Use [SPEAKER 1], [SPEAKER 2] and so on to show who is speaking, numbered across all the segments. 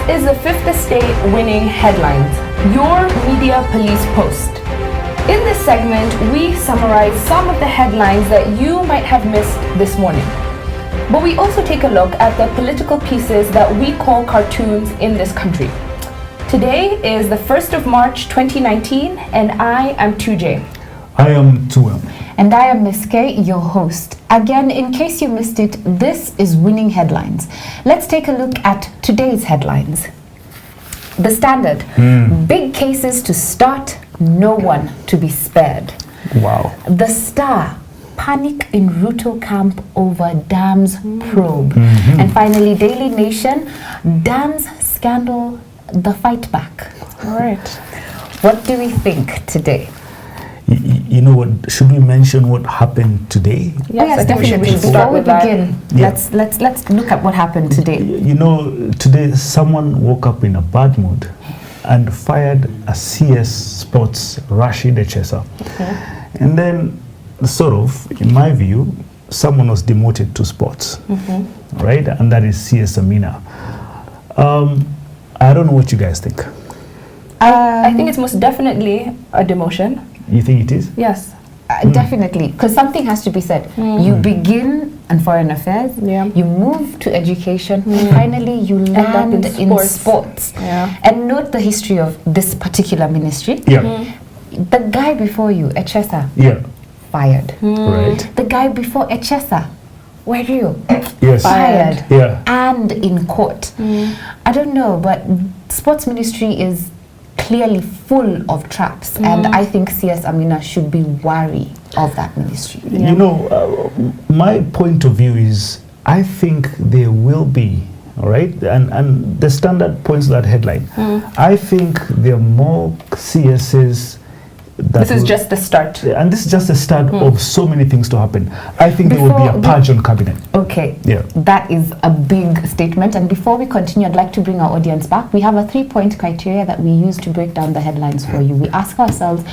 [SPEAKER 1] is the Fifth Estate winning headlines, your media police post. In this segment, we summarize some of the headlines that you might have missed this morning. But we also take a look at the political pieces that we call cartoons in this country. Today is the 1st of March 2019, and I am 2J.
[SPEAKER 2] I am 2M.
[SPEAKER 3] And I am Miss K, your host. Again, in case you missed it, this is Winning Headlines. Let's take a look at today's headlines. The Standard. Big cases to start, no one to be spared.
[SPEAKER 2] Wow.
[SPEAKER 3] The Star. Panic in Ruto camp over dams probe. And finally, Daily Nation. Dams scandal, the fight back.
[SPEAKER 1] All right.
[SPEAKER 3] What do we think today?
[SPEAKER 2] You know what? Should we mention what happened today?
[SPEAKER 1] Yes,
[SPEAKER 3] I think we should
[SPEAKER 1] start
[SPEAKER 3] Before we
[SPEAKER 1] with that.
[SPEAKER 3] begin,
[SPEAKER 2] Yeah.
[SPEAKER 3] let's look at what happened today.
[SPEAKER 2] You know, today someone woke up in a bad mood and fired a CS Sports Rashid Echesa. And then, sort of, in my view, someone was demoted to sports, right? And that is CS Amina. I don't know what you guys think.
[SPEAKER 1] I think it's most definitely a demotion.
[SPEAKER 2] You think it is?
[SPEAKER 1] Yes.
[SPEAKER 3] Definitely, because something has to be said. You begin in foreign affairs, you move to education, finally you land in sports. And note the history of this particular ministry. The guy before you, Echesa, fired.
[SPEAKER 2] Right.
[SPEAKER 3] The guy before Echesa, where are you?
[SPEAKER 2] Yes.
[SPEAKER 3] Fired.
[SPEAKER 2] Yeah.
[SPEAKER 3] And in court. I don't know, but sports ministry is clearly full of traps, and I think CS Amina should be wary of that ministry.
[SPEAKER 2] You know, my point of view is I think there will be, all right, and the Standard points to that headline. I think there are more CSs.
[SPEAKER 1] This is just the start.
[SPEAKER 2] And this is just the start of so many things to happen. I think there will be a purge on cabinet.
[SPEAKER 3] Okay,
[SPEAKER 2] Yeah.
[SPEAKER 3] that is a big statement. And before we continue, I'd like to bring our audience back. We have a 3-point criteria that we use to break down the headlines for you. We ask ourselves,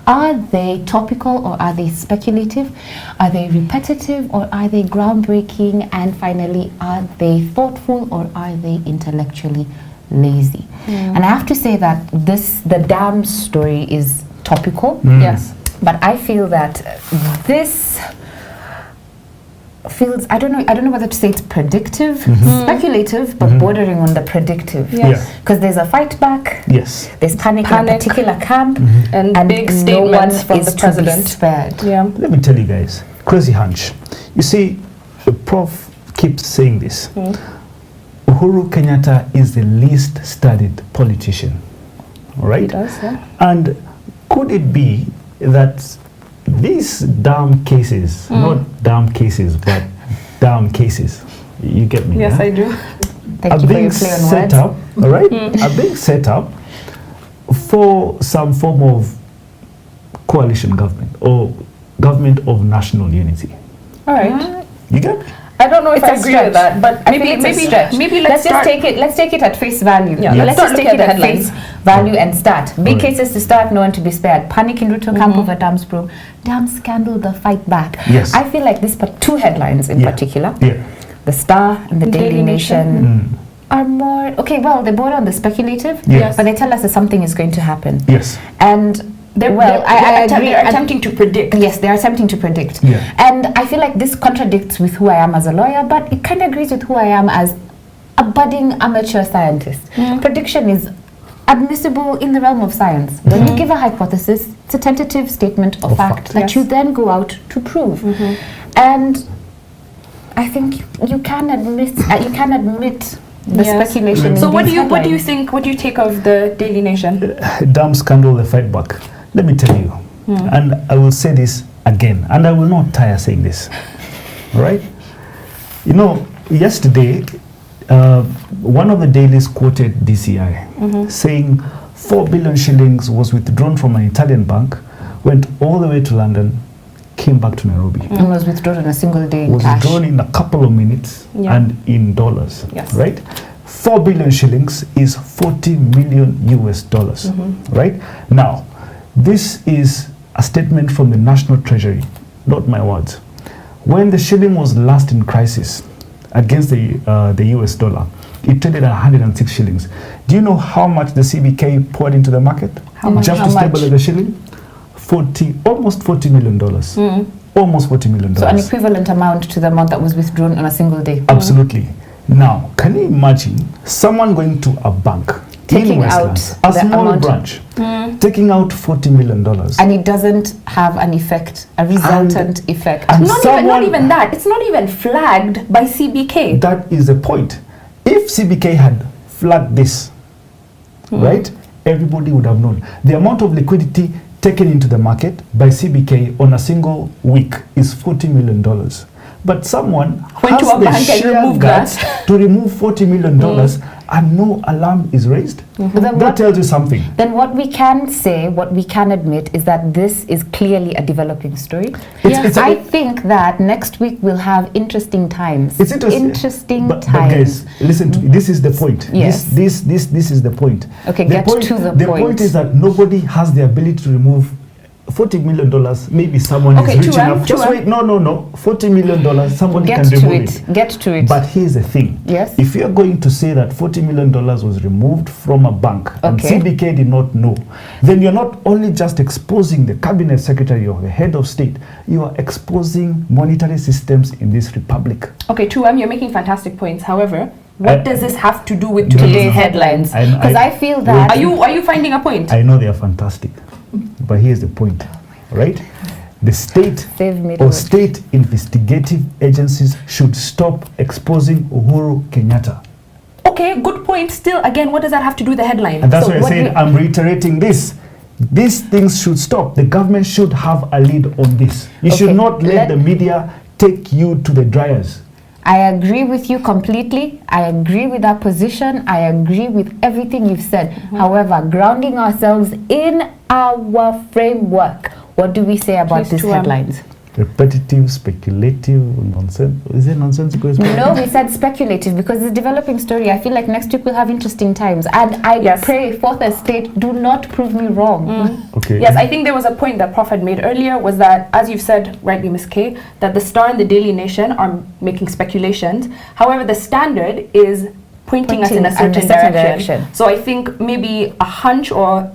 [SPEAKER 3] are they topical or are they speculative? Are they repetitive or are they groundbreaking? And finally, are they thoughtful or are they intellectually lazy? And I have to say that the dam story is topical,
[SPEAKER 1] Yes,
[SPEAKER 3] but I feel that this feels, I don't know whether to say it's predictive, speculative, but bordering on the predictive.
[SPEAKER 1] Yes.
[SPEAKER 3] Because there's a fight back,
[SPEAKER 2] Yes.
[SPEAKER 3] there's panic in a particular camp,
[SPEAKER 1] and big
[SPEAKER 3] no
[SPEAKER 1] statements
[SPEAKER 3] one
[SPEAKER 1] from
[SPEAKER 3] is
[SPEAKER 1] the
[SPEAKER 3] to be
[SPEAKER 1] president.
[SPEAKER 3] spared.
[SPEAKER 2] Let me tell you guys, crazy hunch. You see, the Prof keeps saying this. Uhuru Kenyatta is the least studied politician, all right?
[SPEAKER 1] He does, yeah.
[SPEAKER 2] And could it be that these damn cases, not damn cases, but damn cases, you get me?
[SPEAKER 1] Yes,
[SPEAKER 2] yeah?
[SPEAKER 1] I do.
[SPEAKER 3] Thank you for your play on
[SPEAKER 2] set
[SPEAKER 3] words.
[SPEAKER 2] up, all right? Are being set up for some form of coalition government or government of national unity.
[SPEAKER 1] All right.
[SPEAKER 2] You get me?
[SPEAKER 1] I don't know if
[SPEAKER 3] It's
[SPEAKER 1] I
[SPEAKER 3] a
[SPEAKER 1] agree
[SPEAKER 3] stretch.
[SPEAKER 1] with that, but
[SPEAKER 3] I feel it's a stretch.
[SPEAKER 1] maybe
[SPEAKER 3] let's
[SPEAKER 1] start.
[SPEAKER 3] just take it at face value.
[SPEAKER 1] Yeah,
[SPEAKER 3] Let's
[SPEAKER 1] start
[SPEAKER 3] just take
[SPEAKER 1] looking
[SPEAKER 3] it
[SPEAKER 1] at
[SPEAKER 3] at
[SPEAKER 1] the
[SPEAKER 3] face value and start. Big cases to start, no one to be spared. Panic in Ruto camp over dams probe. Dam scandal, the fight back.
[SPEAKER 2] Yes.
[SPEAKER 3] I feel like two headlines in particular, the Star and the Daily Nation, are more, okay, well, they border on the speculative,
[SPEAKER 2] Yes.
[SPEAKER 3] but they tell us that something is going to happen.
[SPEAKER 2] Yes.
[SPEAKER 3] And
[SPEAKER 1] They're
[SPEAKER 3] agree.
[SPEAKER 1] They're attempting to predict.
[SPEAKER 3] Yes, they're attempting to predict.
[SPEAKER 2] Yeah.
[SPEAKER 3] And I feel like this contradicts with who I am as a lawyer, but it kind of agrees with who I am as a budding amateur scientist. Prediction is admissible in the realm of science. When you give a hypothesis, it's a tentative statement of fact that you then go out to prove. And I think you can admit the speculation.
[SPEAKER 1] So
[SPEAKER 3] in
[SPEAKER 1] what
[SPEAKER 3] these
[SPEAKER 1] do you
[SPEAKER 3] headlines.
[SPEAKER 1] think? What do you take of the Daily Nation?
[SPEAKER 2] Damn scandal, the fight back. Let me tell you, and I will say this again, and I will not tire saying this. All right? You know, yesterday, one of the dailies quoted DCI saying 4 billion shillings was withdrawn from an Italian bank, went all the way to London, came back to Nairobi.
[SPEAKER 3] And was withdrawn in a single day in
[SPEAKER 2] Was
[SPEAKER 3] cash.
[SPEAKER 2] withdrawn in a couple of minutes and in dollars.
[SPEAKER 1] Yes.
[SPEAKER 2] Right? 4 billion shillings is 40 million US dollars. Right? Now, this is a statement from the National Treasury, not my words. When the shilling was last in crisis against the US dollar, it traded at 106 shillings. Do you know how much the CBK poured into the market?
[SPEAKER 3] How much?
[SPEAKER 2] Just
[SPEAKER 3] How
[SPEAKER 2] to
[SPEAKER 3] much?
[SPEAKER 2] stabilize the shilling? Almost $40 million. Almost $40 million.
[SPEAKER 3] So an equivalent amount to the amount that was withdrawn on a single day.
[SPEAKER 2] Absolutely. Now, can you imagine someone going to a bank
[SPEAKER 3] Taking
[SPEAKER 2] in Westlands,
[SPEAKER 3] out
[SPEAKER 2] a
[SPEAKER 3] the
[SPEAKER 2] small
[SPEAKER 3] amount-
[SPEAKER 2] branch, taking out $40 million?
[SPEAKER 3] And it doesn't have an effect, a resultant effect.
[SPEAKER 2] and
[SPEAKER 1] Not even that. It's not even flagged by CBK.
[SPEAKER 2] That is the point. If CBK had flagged this, right, everybody would have known. The amount of liquidity taken into the market by CBK on a single week is $40 million. But someone
[SPEAKER 1] Went to
[SPEAKER 2] has
[SPEAKER 1] a
[SPEAKER 2] the
[SPEAKER 1] bank and
[SPEAKER 2] sheer
[SPEAKER 1] removed
[SPEAKER 2] guts to remove $40 million and no alarm is raised.
[SPEAKER 3] Then
[SPEAKER 2] That
[SPEAKER 3] what-
[SPEAKER 2] tells you something.
[SPEAKER 3] Then what we can say, what we can admit is that this is clearly a developing story.
[SPEAKER 2] It's a-
[SPEAKER 3] I think that next week we'll have interesting times.
[SPEAKER 2] It's interesting.
[SPEAKER 3] Interesting
[SPEAKER 2] But
[SPEAKER 3] times.
[SPEAKER 2] guys, listen to me. This is the point.
[SPEAKER 3] Yes.
[SPEAKER 2] This is the point.
[SPEAKER 3] Okay,
[SPEAKER 2] the
[SPEAKER 3] get
[SPEAKER 2] point,
[SPEAKER 3] to the
[SPEAKER 2] The
[SPEAKER 3] point.
[SPEAKER 2] point is that nobody has the ability to remove $40 million. Maybe someone
[SPEAKER 1] Okay,
[SPEAKER 2] is rich
[SPEAKER 1] Tuan,
[SPEAKER 2] enough. Just
[SPEAKER 1] Tuan.
[SPEAKER 2] wait. No. $40 million. Somebody
[SPEAKER 3] Get
[SPEAKER 2] can
[SPEAKER 3] to
[SPEAKER 2] remove
[SPEAKER 3] it. Get to it.
[SPEAKER 2] But here's the thing.
[SPEAKER 3] Yes.
[SPEAKER 2] If you're going to say that $40 million was removed from a bank and
[SPEAKER 3] Okay.
[SPEAKER 2] CBK did not know, then you're not only just exposing the cabinet secretary or the head of state, you are exposing monetary systems in this republic.
[SPEAKER 1] Okay, Tuam, you're making fantastic points. However,
[SPEAKER 2] I-
[SPEAKER 1] what does this have to do with
[SPEAKER 2] No, no,
[SPEAKER 1] today's
[SPEAKER 2] no.
[SPEAKER 1] headlines?
[SPEAKER 3] Because I feel that
[SPEAKER 1] Are you finding a point?
[SPEAKER 2] I know they are fantastic, but here's the point, right? The state
[SPEAKER 3] Save me
[SPEAKER 2] or
[SPEAKER 3] the
[SPEAKER 2] state investigative agencies should stop exposing Uhuru Kenyatta.
[SPEAKER 1] Okay, good point. Still, again, what does that have to do with the headline?
[SPEAKER 2] And that's
[SPEAKER 3] So
[SPEAKER 2] why I
[SPEAKER 3] what
[SPEAKER 2] said
[SPEAKER 3] we-
[SPEAKER 2] I'm reiterating this. These things should stop. The government should have a lead on this. You should
[SPEAKER 3] Okay,
[SPEAKER 2] not let the media take you to the dryers.
[SPEAKER 3] I agree with you completely. I agree with that position. I agree with everything you've said. However, grounding ourselves in our framework, what do we say about
[SPEAKER 1] Please,
[SPEAKER 3] these
[SPEAKER 1] Tuam.
[SPEAKER 3] headlines?
[SPEAKER 2] Repetitive, speculative, nonsense. Is it nonsensical?
[SPEAKER 3] No, we said speculative because it's a developing story. I feel like next week we'll have interesting times. And I
[SPEAKER 1] Yes.
[SPEAKER 3] pray, Fourth Estate, do not prove me wrong.
[SPEAKER 2] Okay.
[SPEAKER 1] Yes, I think there was a point that Prof had made earlier was that, as you've said rightly, Ms. K, that the Star and the Daily Nation are making speculations. However, the Standard is pointing us in a certain direction. So I think maybe a hunch or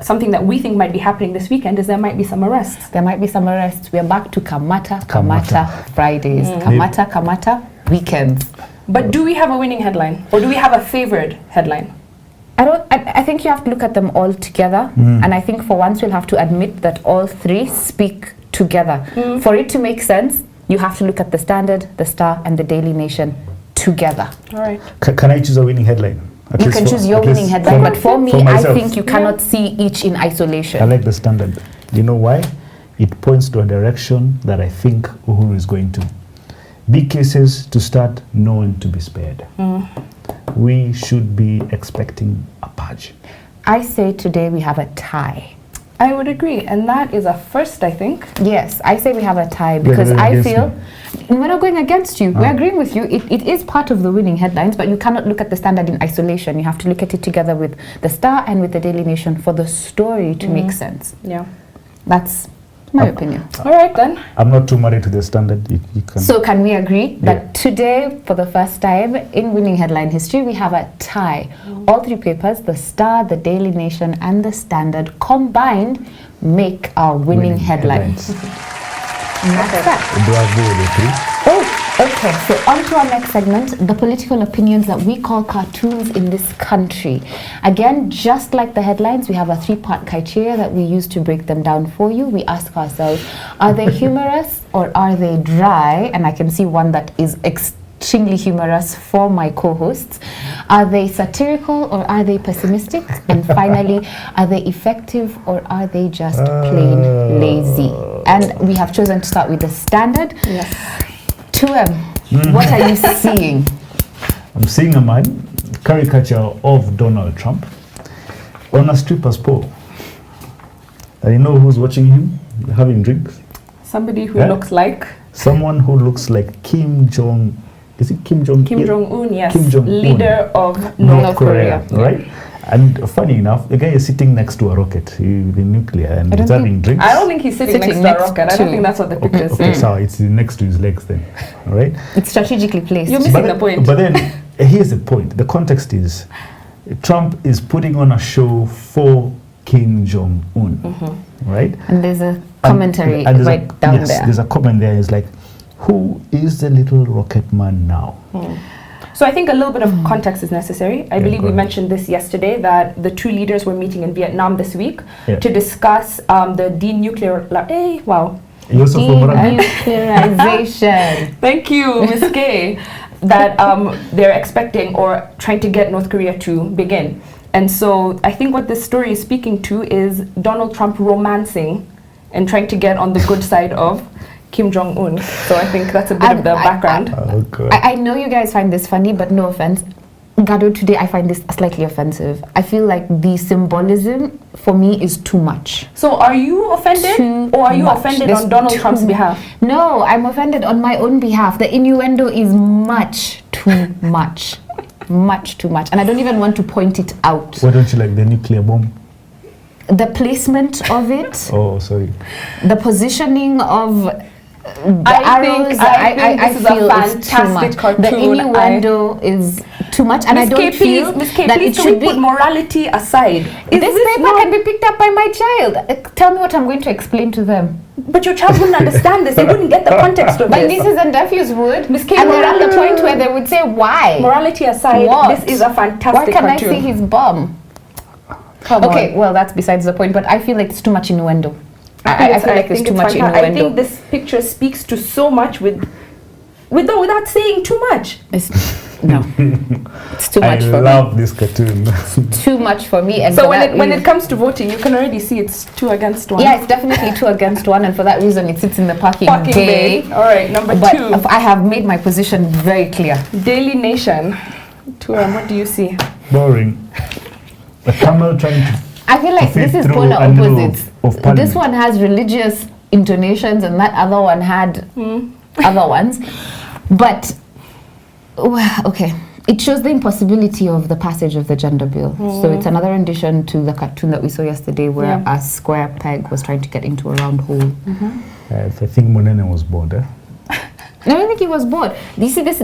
[SPEAKER 1] something that we think might be happening this weekend is there might be some arrests.
[SPEAKER 3] There might be some arrests. We are back to Kamata
[SPEAKER 2] Kamata.
[SPEAKER 3] Fridays. Kamata weekends.
[SPEAKER 1] But do we have a winning headline? Or do we have a favored headline?
[SPEAKER 3] I think you have to look at them all together. And I think for once we'll have to admit that all three speak together. For it to make sense, you have to look at the Standard, the Star, and the Daily Nation together.
[SPEAKER 1] All right.
[SPEAKER 2] Can I choose a winning headline? At
[SPEAKER 3] You
[SPEAKER 2] least
[SPEAKER 3] can
[SPEAKER 2] for-
[SPEAKER 3] choose your
[SPEAKER 2] at least
[SPEAKER 3] winning headline, but for me,
[SPEAKER 2] for
[SPEAKER 3] I
[SPEAKER 2] myself.
[SPEAKER 3] think you cannot see each in
[SPEAKER 2] I
[SPEAKER 3] isolation.
[SPEAKER 2] like the Standard. You know why? It points to a direction that I think Uhuru is going to. Big cases to start, no one to be spared. We should be expecting a purge.
[SPEAKER 3] I say today we have a tie.
[SPEAKER 1] I would agree. And that is a first, I think.
[SPEAKER 3] Yes, I say we have a tie because
[SPEAKER 2] going
[SPEAKER 3] I
[SPEAKER 2] against
[SPEAKER 3] feel we're not going against you. We're agreeing with you. It is part of the winning headlines, but you cannot look at the Standard in isolation. You have to look at it together with the Star and with the Daily Nation for the story to make sense.
[SPEAKER 1] Yeah.
[SPEAKER 3] That's my opinion.
[SPEAKER 1] All right, then.
[SPEAKER 2] I'm not too married to the Standard. You can.
[SPEAKER 3] So can we agree that
[SPEAKER 2] Yeah.
[SPEAKER 3] today, for the first time in winning headline history, we have a tie? All three papers, the Star, the Daily Nation, and the Standard, combined make our winning headlines. And that's that.
[SPEAKER 2] Bravo, the three.
[SPEAKER 3] Oh, okay. So on to our next segment, the political opinions that we call cartoons in this country. Again, just like the headlines, we have a three-part criteria that we use to break them down for you. We ask ourselves, are they humorous or are they dry? And I can see one that is extremely humorous for my co-hosts. Are they satirical or are they pessimistic? And finally, are they effective or are they just plain lazy? And we have chosen to start with the Standard.
[SPEAKER 1] Yes.
[SPEAKER 3] 2M, what are you seeing?
[SPEAKER 2] I'm seeing a man, caricature of Donald Trump, on a stripper's pole. And you know who's watching him, having drinks?
[SPEAKER 1] Somebody who
[SPEAKER 2] Yeah.
[SPEAKER 1] looks like
[SPEAKER 2] Someone who looks like Kim Jong. Is it Kim Jong?
[SPEAKER 1] Kim Jong-un, yes.
[SPEAKER 2] Kim Jong-un.
[SPEAKER 1] Leader of
[SPEAKER 2] North Korea, right? And funny enough, the guy is sitting next to a rocket, the nuclear, and
[SPEAKER 3] I don't
[SPEAKER 2] he's having drinks.
[SPEAKER 1] I don't think he's sitting next to a rocket. I don't think that's what the picture
[SPEAKER 2] Okay,
[SPEAKER 1] says.
[SPEAKER 2] so it's next to his legs then, all right?
[SPEAKER 3] It's strategically placed.
[SPEAKER 1] You're missing the point.
[SPEAKER 2] But then here's the point. The context is Trump is putting on a show for Kim Jong-un, right?
[SPEAKER 3] And there's a commentary
[SPEAKER 2] and
[SPEAKER 3] right down
[SPEAKER 2] yes,
[SPEAKER 3] there.
[SPEAKER 2] There's a comment there. It's like, who is the little rocket man now?
[SPEAKER 1] So I think a little bit of context is necessary. I believe we
[SPEAKER 2] go ahead.
[SPEAKER 1] mentioned this yesterday, that the two leaders were meeting in Vietnam this week
[SPEAKER 2] Yeah.
[SPEAKER 1] to discuss the
[SPEAKER 2] You also from MARAGA?
[SPEAKER 3] Denuclearization.
[SPEAKER 1] Thank you, Ms. K. That they're expecting or trying to get North Korea to begin. And so I think what this story is speaking to is Donald Trump romancing and trying to get on the good side of Kim Jong-un. So I think that's a bit of the background.
[SPEAKER 2] Oh, God.
[SPEAKER 3] I know you guys find this funny, but no offense. Gado, today I find this slightly offensive. I feel like the symbolism for me is too much.
[SPEAKER 1] So are you offended?
[SPEAKER 3] Too
[SPEAKER 1] Or are you
[SPEAKER 3] much.
[SPEAKER 1] offended
[SPEAKER 3] There's
[SPEAKER 1] on Donald
[SPEAKER 3] too
[SPEAKER 1] Trump's
[SPEAKER 3] much.
[SPEAKER 1] behalf?
[SPEAKER 3] No, I'm offended on my own behalf. The innuendo is much too much. Much too much. And I don't even want to point it out.
[SPEAKER 2] Why don't you like the nuclear bomb?
[SPEAKER 3] The placement of it,
[SPEAKER 2] Oh, sorry.
[SPEAKER 3] the positioning of the
[SPEAKER 1] I
[SPEAKER 3] arrows,
[SPEAKER 1] think this is a
[SPEAKER 3] feel it's too
[SPEAKER 1] fantastic
[SPEAKER 3] much.
[SPEAKER 1] cartoon.
[SPEAKER 3] The innuendo is too much, and I
[SPEAKER 1] Ms.
[SPEAKER 3] don't
[SPEAKER 1] K,
[SPEAKER 3] feel
[SPEAKER 1] Ms. K,
[SPEAKER 3] that
[SPEAKER 1] please
[SPEAKER 3] it
[SPEAKER 1] can
[SPEAKER 3] should
[SPEAKER 1] we
[SPEAKER 3] be.
[SPEAKER 1] put morality aside?
[SPEAKER 3] This paper can be picked up by my child. Tell me what I'm going to explain to them.
[SPEAKER 1] But your child wouldn't understand this. They wouldn't get the context of
[SPEAKER 3] My
[SPEAKER 1] this.
[SPEAKER 3] nieces and nephews would,
[SPEAKER 1] Miss K,
[SPEAKER 3] and they're at the
[SPEAKER 1] morality-
[SPEAKER 3] point where they would say, "Why?
[SPEAKER 1] Morality aside,
[SPEAKER 3] What?
[SPEAKER 1] this is a
[SPEAKER 3] Why
[SPEAKER 1] fantastic
[SPEAKER 3] can
[SPEAKER 1] cartoon.
[SPEAKER 3] I see his bum?"
[SPEAKER 1] Come
[SPEAKER 3] Okay,
[SPEAKER 1] on.
[SPEAKER 3] well, that's besides the point. But I feel like it's too much innuendo. I feel like there's
[SPEAKER 1] think
[SPEAKER 3] too much
[SPEAKER 1] fantastic. I
[SPEAKER 3] innuendo.
[SPEAKER 1] think this picture speaks to so much without saying too much.
[SPEAKER 3] No, it's too
[SPEAKER 2] I
[SPEAKER 3] much for me.
[SPEAKER 2] love this cartoon.
[SPEAKER 3] Too much for me. And
[SPEAKER 1] So
[SPEAKER 3] for
[SPEAKER 1] when
[SPEAKER 3] that
[SPEAKER 1] it
[SPEAKER 3] reason-
[SPEAKER 1] comes to voting, you can already see it's 2 against 1.
[SPEAKER 3] yeah, it's definitely 2 against 1, and for that reason, it sits in the parking
[SPEAKER 1] Parking
[SPEAKER 3] bay.
[SPEAKER 1] bay. All right, number
[SPEAKER 3] But
[SPEAKER 1] 2,
[SPEAKER 3] I have made my position very clear.
[SPEAKER 1] Daily Nation. What do you see?
[SPEAKER 2] Boring. A camel trying to
[SPEAKER 3] I feel like
[SPEAKER 2] fit
[SPEAKER 3] this is
[SPEAKER 2] through
[SPEAKER 3] polar
[SPEAKER 2] a middle
[SPEAKER 3] opposites.
[SPEAKER 2] of
[SPEAKER 3] This
[SPEAKER 2] parliament.
[SPEAKER 3] one has religious intonations, and that other one had other ones. But well, okay, it shows the impossibility of the passage of the gender bill. So it's another addition to the cartoon that we saw yesterday, where a square peg was trying to get into a round hole.
[SPEAKER 2] I think Monene was bored.
[SPEAKER 3] I don't think he was bored. You see this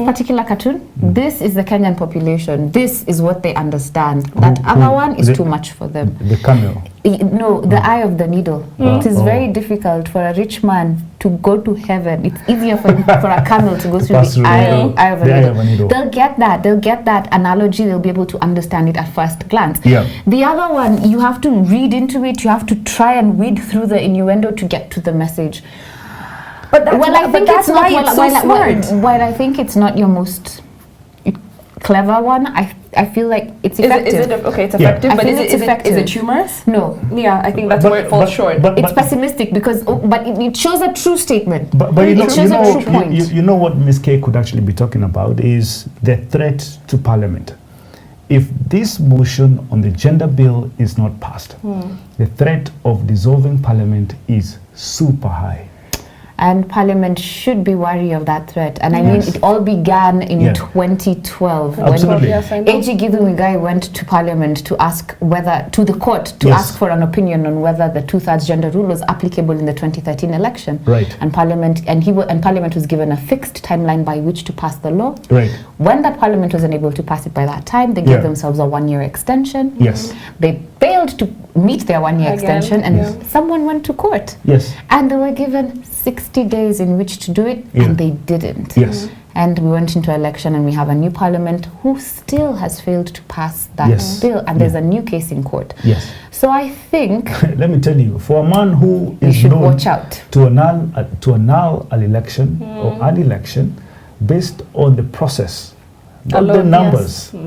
[SPEAKER 3] particular cartoon? This is the Kenyan population. This is what they understand. That other one is too much for them.
[SPEAKER 2] The camel.
[SPEAKER 3] No, the eye of the needle. It is very difficult for a rich man to go to heaven. It's easier for a camel to go through
[SPEAKER 2] pass
[SPEAKER 3] the
[SPEAKER 2] through
[SPEAKER 3] eye of a
[SPEAKER 2] the eye
[SPEAKER 3] needle.
[SPEAKER 2] of a needle.
[SPEAKER 3] They'll get that. They'll get that analogy. They'll be able to understand it at first glance.
[SPEAKER 2] Yeah.
[SPEAKER 3] The other one, you have to read into it. You have to try and weed through the innuendo to get to the message.
[SPEAKER 1] But that's
[SPEAKER 3] Well, I think
[SPEAKER 1] that's
[SPEAKER 3] it's not.
[SPEAKER 1] why it's so smart.
[SPEAKER 3] While I think it's not your most clever one, I feel like it's effective.
[SPEAKER 1] Is it okay? It's
[SPEAKER 2] Yeah.
[SPEAKER 1] effective,
[SPEAKER 3] I
[SPEAKER 1] but
[SPEAKER 3] feel
[SPEAKER 1] is
[SPEAKER 3] it's
[SPEAKER 1] it
[SPEAKER 3] effective.
[SPEAKER 1] humorous?
[SPEAKER 3] No,
[SPEAKER 1] Yeah, I think that's where it falls short.
[SPEAKER 3] it's pessimistic because, but it shows a true statement.
[SPEAKER 2] But you
[SPEAKER 3] it
[SPEAKER 2] know,
[SPEAKER 3] shows a true point.
[SPEAKER 2] you know what Ms. K could actually be talking about is the threat to Parliament. If this motion on the gender bill is not passed, the threat of dissolving Parliament is super high.
[SPEAKER 3] And Parliament should be wary of that threat. And I mean,
[SPEAKER 2] Yes.
[SPEAKER 3] it all began in
[SPEAKER 2] Yeah.
[SPEAKER 3] 2012
[SPEAKER 2] Absolutely.
[SPEAKER 1] Yes, I know.
[SPEAKER 3] when A.G. Githu went to Parliament to ask to the court to
[SPEAKER 2] Yes.
[SPEAKER 3] ask for an opinion on whether the 2/3 gender rule was applicable in the 2013 election.
[SPEAKER 2] Right.
[SPEAKER 3] And Parliament was given a fixed timeline by which to pass the law.
[SPEAKER 2] Right.
[SPEAKER 3] When that Parliament wasn't able to pass it by that time, they
[SPEAKER 2] Yeah.
[SPEAKER 3] gave themselves a 1-year extension.
[SPEAKER 2] Yes.
[SPEAKER 3] They failed to meet their 1-year
[SPEAKER 1] Again,
[SPEAKER 3] extension, and
[SPEAKER 1] yeah.
[SPEAKER 3] someone went to court.
[SPEAKER 2] Yes.
[SPEAKER 3] And they were given 60 days in which to do it,
[SPEAKER 2] Yeah.
[SPEAKER 3] and they didn't.
[SPEAKER 2] Yes.
[SPEAKER 3] And we went into election, and we have a new parliament who still has failed to pass that
[SPEAKER 2] Yes.
[SPEAKER 3] bill, and there's a new case in court.
[SPEAKER 2] Yes.
[SPEAKER 3] So I think
[SPEAKER 2] Let me tell you, for a man who
[SPEAKER 3] you
[SPEAKER 2] is
[SPEAKER 3] should
[SPEAKER 2] known
[SPEAKER 3] watch out.
[SPEAKER 2] to annul an election or an election based on the process, not the
[SPEAKER 1] Alone,
[SPEAKER 2] numbers,
[SPEAKER 1] yes.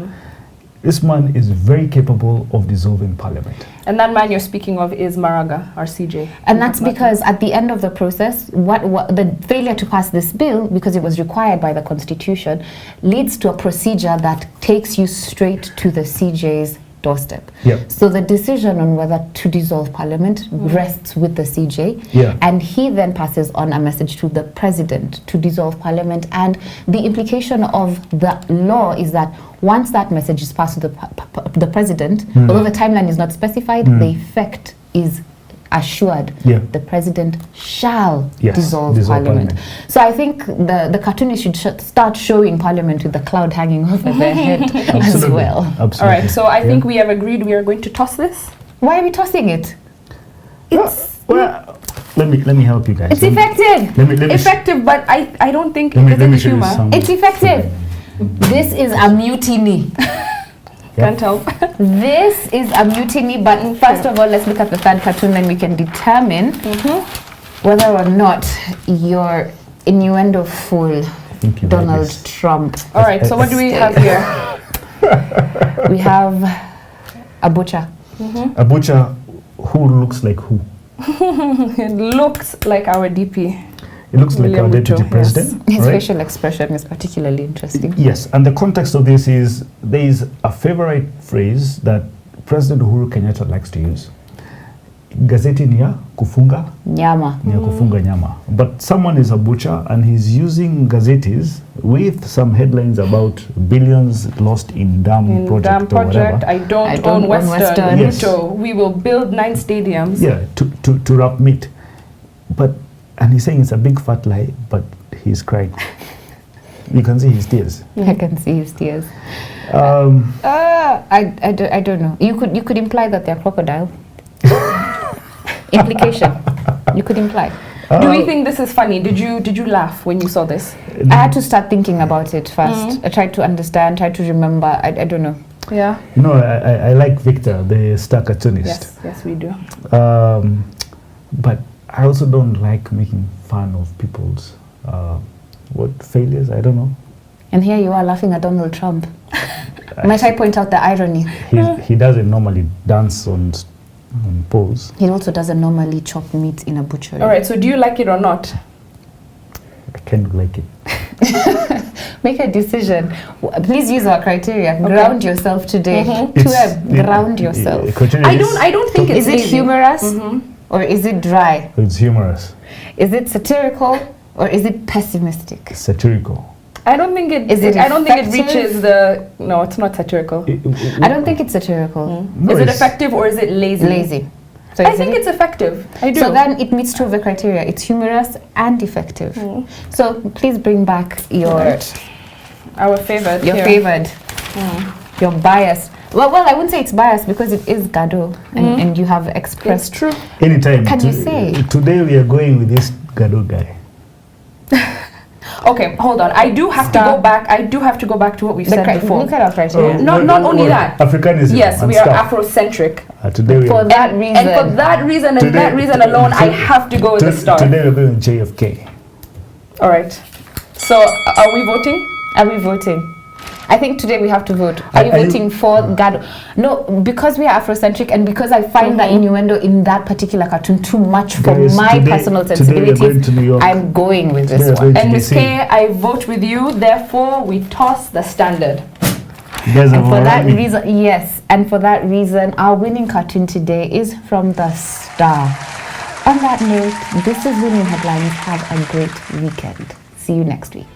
[SPEAKER 2] this man is very capable of dissolving Parliament.
[SPEAKER 1] And that man you're speaking of is Maraga, our CJ.
[SPEAKER 3] And that's because at the end of the process, what the failure to pass this bill, because it was required by the Constitution, leads to a procedure that takes you straight to the CJ's doorstep.
[SPEAKER 2] Yeah.
[SPEAKER 3] So the decision on whether to dissolve Parliament rests with the CJ,
[SPEAKER 2] Yeah.
[SPEAKER 3] and he then passes on a message to the President to dissolve Parliament. And the implication of the law is that once that message is passed to the President, although the timeline is not specified, the effect is assured the president shall dissolve parliament. So I think the cartoonists should start showing parliament with the cloud hanging over their head as well.
[SPEAKER 2] Absolutely.
[SPEAKER 1] All right, so I think we have agreed we are going to toss this.
[SPEAKER 3] Why are we tossing it?
[SPEAKER 2] Well, let me help you guys.
[SPEAKER 3] It's effective.
[SPEAKER 2] Let me
[SPEAKER 1] Effective, but I don't think
[SPEAKER 2] let me
[SPEAKER 1] it's
[SPEAKER 2] show you
[SPEAKER 1] humor.
[SPEAKER 2] some-
[SPEAKER 3] It's effective. This is a mutiny.
[SPEAKER 1] Can't help.
[SPEAKER 3] This is a mutiny, but first of all, let's look at the third cartoon and we can determine whether or not you're innuendo-full Donald Trump.
[SPEAKER 1] All right, so what do we have here?
[SPEAKER 3] We have a butcher.
[SPEAKER 2] A butcher who looks like who?
[SPEAKER 1] It looks like our DP.
[SPEAKER 2] It looks like
[SPEAKER 1] William
[SPEAKER 2] our deputy
[SPEAKER 1] Ruto,
[SPEAKER 2] president.
[SPEAKER 3] His
[SPEAKER 2] right?
[SPEAKER 3] facial expression is particularly interesting.
[SPEAKER 2] Yes, and the context of this is there is a favorite phrase that President Uhuru Kenyatta likes to use. Gazeti ni ya kufunga
[SPEAKER 3] Nyama.
[SPEAKER 2] ni ya kufunga nyama. But someone is a butcher and he's using gazetes with some headlines about billions lost in dam project or whatever.
[SPEAKER 1] I don't own Western.
[SPEAKER 2] Yes.
[SPEAKER 1] Ruto. We will build 9 stadiums.
[SPEAKER 2] Yeah, to wrap meat. And he's saying it's a big fat lie, but he's crying. You can see his tears.
[SPEAKER 3] I can see his tears. I don't know. You could imply that they're crocodile. Implication. You could imply.
[SPEAKER 1] Do we think this is funny? Did you laugh when you saw this?
[SPEAKER 3] I had to start thinking about it first. I tried to understand, tried to remember. I don't know.
[SPEAKER 1] Yeah.
[SPEAKER 2] You know, I like Victor, the star cartoonist.
[SPEAKER 1] Yes, we do.
[SPEAKER 2] But I also don't like making fun of people's failures. I don't know.
[SPEAKER 3] And here you are laughing at Donald Trump. Might I point out the irony?
[SPEAKER 2] He doesn't normally dance on poles.
[SPEAKER 3] He also doesn't normally chop meat in a butchery.
[SPEAKER 1] All right, so do you like it or not?
[SPEAKER 2] I kind of like it.
[SPEAKER 3] Make a decision. Please use our criteria. Okay. Ground yourself today. Ground yourself.
[SPEAKER 1] I don't think it's
[SPEAKER 3] Is it humorous or is it dry?
[SPEAKER 2] It's humorous.
[SPEAKER 3] Is it satirical or is it pessimistic?
[SPEAKER 2] Satirical.
[SPEAKER 1] I don't think it. I don't think it reaches the. No, it's not satirical.
[SPEAKER 3] I don't think it's satirical.
[SPEAKER 1] No, is it effective or is it lazy?
[SPEAKER 3] Lazy. So
[SPEAKER 1] I think it's effective. I do.
[SPEAKER 3] So then it meets two of the criteria. It's humorous and effective. So please bring back
[SPEAKER 1] our favorite.
[SPEAKER 3] Your favorite. Your bias. Well, I wouldn't say it's biased because it is Gado, and you have expressed.
[SPEAKER 1] It's true.
[SPEAKER 2] Anytime.
[SPEAKER 3] Can you say?
[SPEAKER 2] Today we are going with this Gado guy.
[SPEAKER 1] Okay, hold on. I do have to go back to what we've said before.
[SPEAKER 3] Look at our criteria.
[SPEAKER 1] Not only that.
[SPEAKER 2] Africanism.
[SPEAKER 1] Yes, we are Afrocentric.
[SPEAKER 2] Today we
[SPEAKER 3] for that reason.
[SPEAKER 1] And for that reason and that reason alone, I have to go with the star.
[SPEAKER 2] Today we're going with JFK.
[SPEAKER 1] All right. So, are we voting?
[SPEAKER 3] Are we voting? I think today we have to vote. Are you voting for Gado? No, because we are Afrocentric and because I find the innuendo in that particular cartoon too much for my personal sensibilities, I'm going with this one.
[SPEAKER 1] And Ms. K, I vote with you, therefore we toss the standard.
[SPEAKER 3] And for that reason, yes, and for that reason, our winning cartoon today is from the Star. On that note, this is Winning Headlines. Have a great weekend. See you next week.